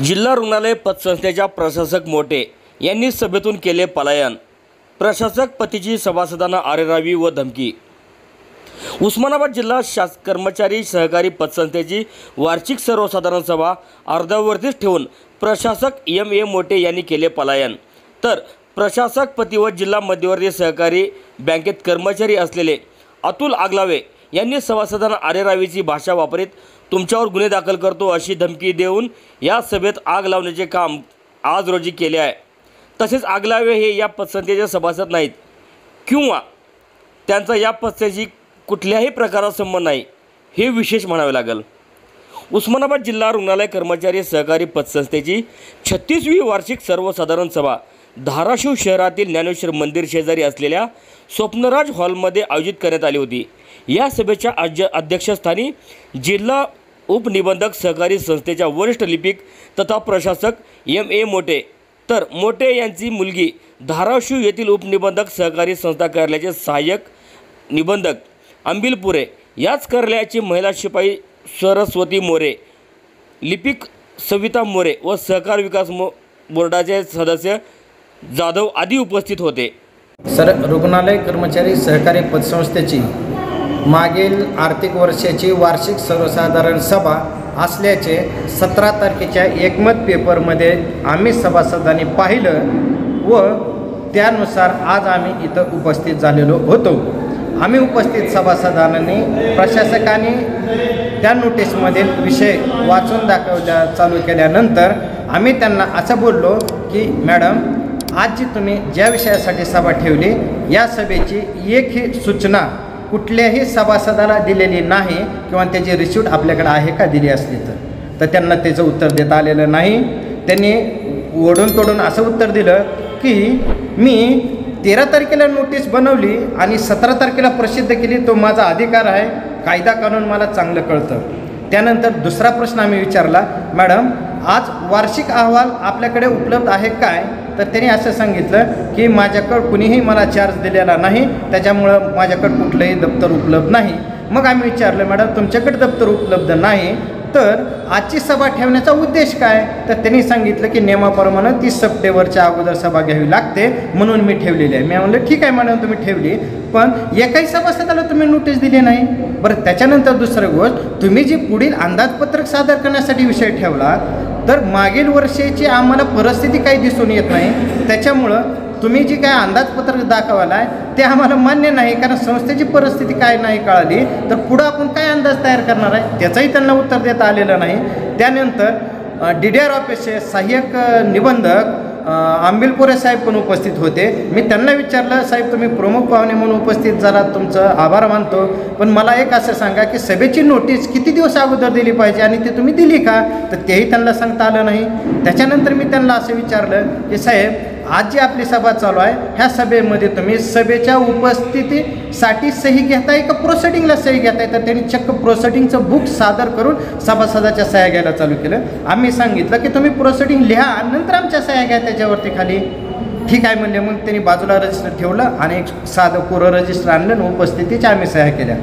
जिल्हा रुग्णालय पतसंस्थेच्या प्रशासक मोटे यांनी सभेतून केले पलायन। प्रशासक पतीची सभासदांना आरेरावी व धमकी। उस्मानाबाद जिल्हा कर्मचारी सहकारी पतसंस्थेची वार्षिक सर्वसाधारण सभा अर्ध्यावरतीच ठेवून प्रशासक ए मोटे यांनी केले पलायन। तर प्रशासक पती व जिल्हा मध्यवर्ती सहकारी बँकेत कर्मचारी असलेले अतुल आगलावे यांनी सभासदांना आरेरावीची भाषा वापरीत तुमच्यावर गुन्हे दाखल करतो अशी धमकी देऊन या सभेत आग लावण्याचे काम आज रोजी केले आहे। तसेच आगलावे हे या पतसंस्थेचे सभासद नाहीत किंवा त्यांचा या पतसंस्थेशी कुठल्याही प्रकारात संबंध नाही, हे विशेष म्हणावे लागेल। उस्मानाबाद जिल्हा रुग्णालय कर्मचारी सहकारी पतसंस्थेची 36वी वार्षिक सर्वसाधारण सभा धाराशिव शहरातील ज्ञानेश्वर मंदिर शेजारी असलेल्या स्वप्नराज हॉलमध्ये आयोजित करण्यात आली होती। या सभेच्या अध्यक्षस्थानी जिल्हा उपनिबंधक सहकारी संस्थेच्या वरिष्ठ लिपिक तथा प्रशासक मोटे, तर मोटे यांची मुलगी धाराशिव येथील उपनिबंधक सहकारी संस्था कार्यालयाचे सहाय्यक निबंधक अंबिलपुरे, याच कार्यालयाची महिला शिपाई सरस्वती मोरे, लिपिक सविता मोरे व सहकार विकास बोर्डाचे सदस्य जाधव आदी उपस्थित होते। रुग्णालय कर्मचारी सहकारी पतसंस्थेची मागील आर्थिक वर्षाची वार्षिक सर्वसाधारण सभा असल्याचे 17 तारखेच्या एकमत पेपरमध्ये आम्ही सभासदांनी पाहिलं व त्यानुसार आज आम्ही इथं उपस्थित झालेलो होतो। आम्ही उपस्थित सभासदांनी प्रशासकाने त्या नोटीसमधील विषय वाचून दाखवल्या चालू केल्यानंतर आम्ही त्यांना असं बोललो की मॅडम, आज जी तुम्ही ज्या विषयासाठी सभा ठेवली या सभेची एकही सूचना कुठल्याही सभासदाला दिलेली नाही किंवा त्याची रिसिप्ट आपल्याकडे आहे का दिली असली तर त्यांना त्याचं उत्तर देता आलेलं नाही। त्यांनी ओढून तोडून असं उत्तर दिलं की मी 13 तारखेला नोटीस बनवली आणि 17 तारखेला प्रसिद्ध केली, तो माझा अधिकार आहे, कायदा कानून मला चांगलं कळतं। त्यानंतर दुसरा प्रश्न आम्ही विचारला, मॅडम आज वार्षिक अहवाल आपल्याकडे उपलब्ध आहे काय? तर त्यांनी असं सांगितलं की माझ्याकडं कुणीही मला चार्ज दिलेला नाही, त्याच्यामुळं माझ्याकडं कुठलंही दप्तर उपलब्ध नाही। मग आम्ही विचारलं, मॅडम तुमच्याकडे दप्तर उपलब्ध नाही तर आजची सभा ठेवण्याचा उद्देश काय? तर त्यांनी सांगितलं की नियमाप्रमाणे 30 सप्टेंबरच्या अगोदर सभा घ्यावी लागते म्हणून मी ठेवलेली आहे। मी म्हणलं ठीक आहे मॅडम, तुम्ही ठेवली, पण एकाही सभासदाला तुम्ही नोटीस दिली नाही। बरं, त्याच्यानंतर दुसरी गोष्ट, तुम्ही जी पुढील अंदाजपत्रक सादर करण्यासाठी विषय ठेवला तर मागील वर्षाची आम्हाला परिस्थिती काही दिसून येत नाही, त्याच्यामुळं तुम्ही जी काय अंदाजपत्रक दाखवायला आहे ते आम्हाला मान्य नाही, कारण संस्थेची परिस्थिती काय नाही कळाली तर पुढं आपण काय अंदाज तयार करणार आहे त्याचंही त्यांना उत्तर देता आलेलं नाही। त्यानंतर DDR ऑफिसचे सहाय्यक निबंधक अंबिलपुरे साहेब पण उपस्थित होते। मी त्यांना विचारलं, साहेब तुम्ही प्रमुख पाहुणे म्हणून उपस्थित झाला, तुमचं आभार मानतो, पण मला एक असं सांगा की सभेची नोटीस किती दिवस अगोदर दिली पाहिजे आणि ते तुम्ही दिली का? तर तेही त्यांना सांगता आलं नाही। त्याच्यानंतर मी त्यांना असं विचारलं की साहेब, आज जी आपली सभा चालू आहे ह्या सभेमध्ये तुम्ही सभेच्या उपस्थितीसाठी सही घेताय का प्रोसिडिंगला सही घेताय? तर त्यांनी चक्क प्रोसिडिंगचं बुक सादर करून सभासदाच्या सह्या घ्यायला चालू केलं। आम्ही सांगितलं की तुम्ही प्रोसिडिंग लिहा नंतर आमच्या सह्या घ्या त्याच्यावरती खाली। ठीक आहे म्हणले, मग त्यांनी बाजूला रजिस्टर ठेवलं आणि एक साधं कोरं रजिस्टर आणलं आणि उपस्थितीच्या आम्ही सह्या केल्या।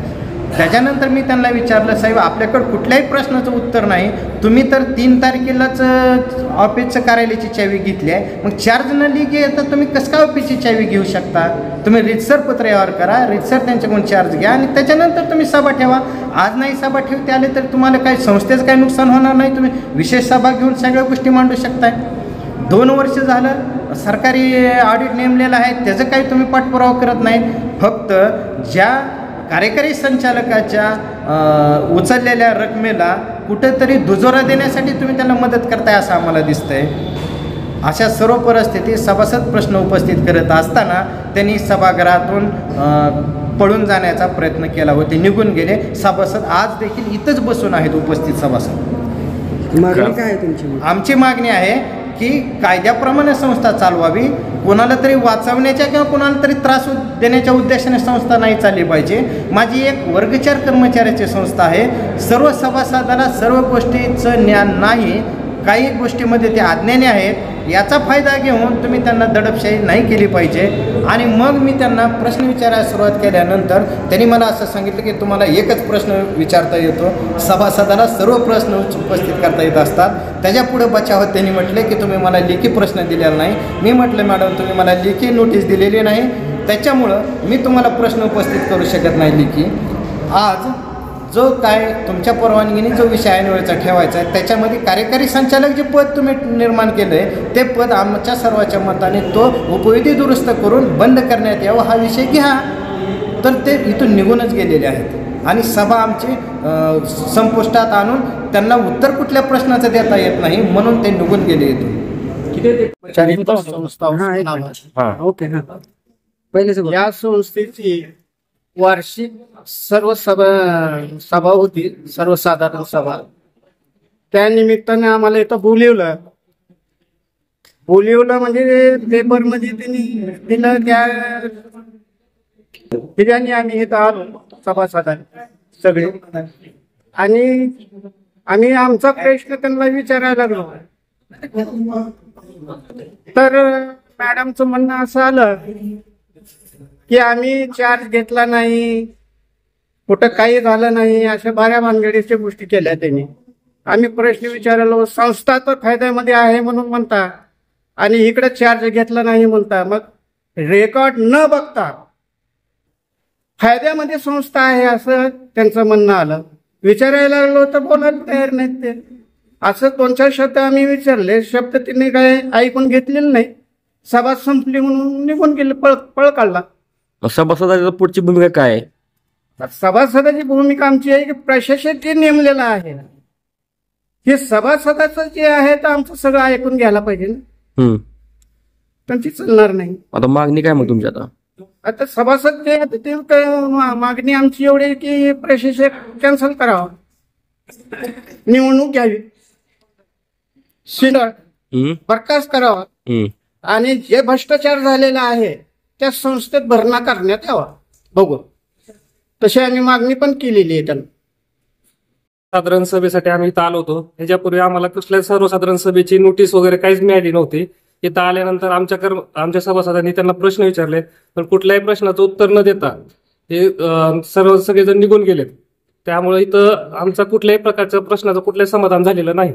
त्याच्यानंतर मी त्यांना विचारलं, साहेब आपल्याकडं कुठल्याही प्रश्नाचं उत्तर नाही, तुम्ही तर 3 तारखेलाच ऑफिसचं कार्यालयाची चावी घेतली आहे, मग 4 जण लिगे तर तुम्ही कसं काय ऑफिसची चावी घेऊ शकता? तुम्ही रितसर पत्र व्यवहार करा, रितसर त्यांच्याकडून चार्ज घ्या आणि त्याच्यानंतर तुम्ही सभा ठेवा। आज नाही सभा ठेवते आले तर तुम्हाला काही संस्थेचं काही नुकसान होणार नाही, तुम्ही विशेष सभा घेऊन सगळ्या गोष्टी मांडू शकताय। 2 वर्ष झालं सरकारी ऑडिट नेमलेलं आहे, त्याचं काही तुम्ही पाठपुरावा करत नाही, फक्त ज्या कार्यकारी संचालकाच्या उचललेल्या रकमेला कुठेतरी दुजोरा देण्यासाठी तुम्ही त्यांना मदत करताय असं आम्हाला दिसतंय। अशा सर्व परिस्थितीत सभासद प्रश्न उपस्थित करत असताना त्यांनी सभागृहातून पळून जाण्याचा प्रयत्न केला व ते निघून गेले। सभासद आज देखील इथंच बसून आहेत उपस्थित सभासद। मागणी काय आहे तुमची? आमची मागणी आहे की कायद्याप्रमाणे संस्था चालवावी, कोणाला तरी वाचवण्याच्या किंवा कोणाला तरी त्रास देण्याच्या उद्देशाने संस्था नाही चालली पाहिजे। माझी एक वर्गचार कर्मचाऱ्याची संस्था आहे, सर्व सभासदाला सर्व गोष्टीचं ज्ञान नाही, काही गोष्टीमध्ये ते अज्ञानी आहेत, याचा फायदा घेऊन तुम्ही त्यांना दडपशाही नाही केली पाहिजे. आणि मग मी त्यांना प्रश्न विचारायला सुरुवात केल्यानंतर त्यांनी मला असं सांगितलं की तुम्हाला एकच प्रश्न विचारता येतो, सभासदाला सर्व प्रश्न उपस्थित करता येत असतात. त्याच्यापुढे बचावात त्यांनी म्हटले की तुम्ही मला लेखी प्रश्न दिलेला नाही. मी म्हटलं मॅडम तुम्ही मला लेखी नोटीस दिलेली नाही, त्याच्यामुळं मी तुम्हाला प्रश्न उपस्थित करू शकत नाही लेखी. आज जो काय तुमच्या परवानगीने जो विषय ऐनवेळचा ठेवायचा आहे त्याच्यामध्ये कार्यकारी संचालक जे पद तुम्ही निर्माण केलं आहे ते पद आमच्या सर्वांच्या मताने तो उपविधी दुरुस्त करून बंद करण्यात यावं हा विषय घ्या. तर ते इथून निघूनच गेलेले आहेत आणि सभा आमची संपुष्टात आणून त्यांना उत्तर कुठल्या प्रश्नाचं देता येत नाही म्हणून ते निघून गेले इथून. या संस्थेची वार्षिक सर्व सभा होती, सर्वसाधारण सभा. त्या निमित्ताने आम्हाला इथं बोलिवलं म्हणजे पेपरमध्ये त्यांनी दिलं त्याने आम्ही इथं आलो सभासदांनी सगळे. आणि आम्ही आमचा प्रश्न त्यांना विचारायला लागलो तर मॅडमचं म्हणणं असं आलं की आम्ही चार्ज घेतला नाही, कुठं काही झालं नाही, अशा बऱ्या भानगडीच्या गोष्टी केल्या त्यांनी. आम्ही प्रश्न विचारलो, संस्था तर फायद्यामध्ये आहे म्हणून म्हणता आणि इकडे चार्ज घेतला नाही म्हणता. मग रेकॉर्ड न बघता फायद्यामध्ये संस्था आहे असं त्यांचं म्हणणं आलं. विचारायला लागलो तर बोलायला तयार नाहीत ते. असं 2-4 शब्द आम्ही विचारले, शब्द त्यांनी काय ऐकून घेतलेले नाही. सभा संपली म्हणून निघून गेले, पळ काढला. सभासदाची पुढची भूमिका काय आहे? सभासदाची भूमिका आमची आहे की प्रशासक जे नेमलेलं आहे हे सभासदाचं जे आहे तर आमचं सगळं ऐकून घ्यायला पाहिजे ना. त्यांची चालणार नाही. आता मागणी काय मग तुमची? आता सभासद जे आहे ते मागणी आमची एवढी आहे की प्रशासक कॅन्सल करावं, निवडणूक घ्यावी, सिंडर बरखास्त करावा आणि जे भ्रष्टाचार झालेला आहे त्या संस्थेत भरणा करण्यात यावा. बघू तशी आम्ही मागणी पण केलेली आहे त्यांना. साधारण सभेसाठी आम्ही इथं आलो होतो. ह्याच्यापूर्वी आम्हाला कुठल्याच सर्वसाधारण सभेची नोटीस वगैरे काहीच मिळाली नव्हती. इथं आल्यानंतर आमच्या सभासदांनी त्यांना प्रश्न विचारले पण कुठल्याही प्रश्नाचं उत्तर न देता हे सगळेजण निघून गेलेत. त्यामुळे इथं आमचा कुठल्याही प्रकारच्या प्रश्नाचं कुठलंही समाधान झालेलं नाही.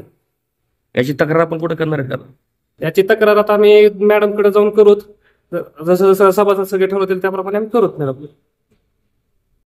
याची तक्रार आपण कुठे करणार आहे? याची तक्रार आता आम्ही मॅडमकडे जाऊन करूत. जसं सभासद सगळे ठरवतील त्याप्रमाणे आम्ही करूत मॅडम.